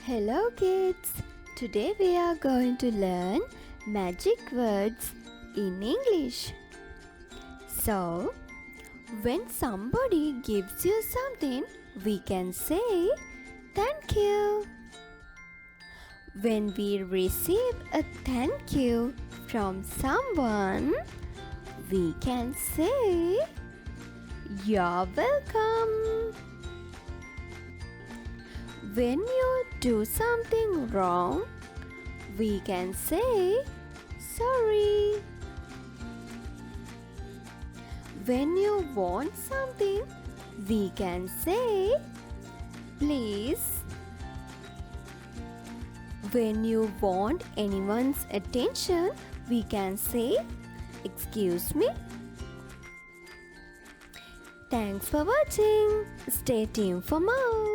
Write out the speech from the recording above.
Hello kids! Today we are going to learn magic words in English. So, when somebody gives you something, we can say thank you. When we receive a thank you from someone, we can say you're welcome. When you do something wrong, we can say sorry. When you want something, we can say please. When you want anyone's attention, we can say excuse me. Thanks for watching. Stay tuned for more.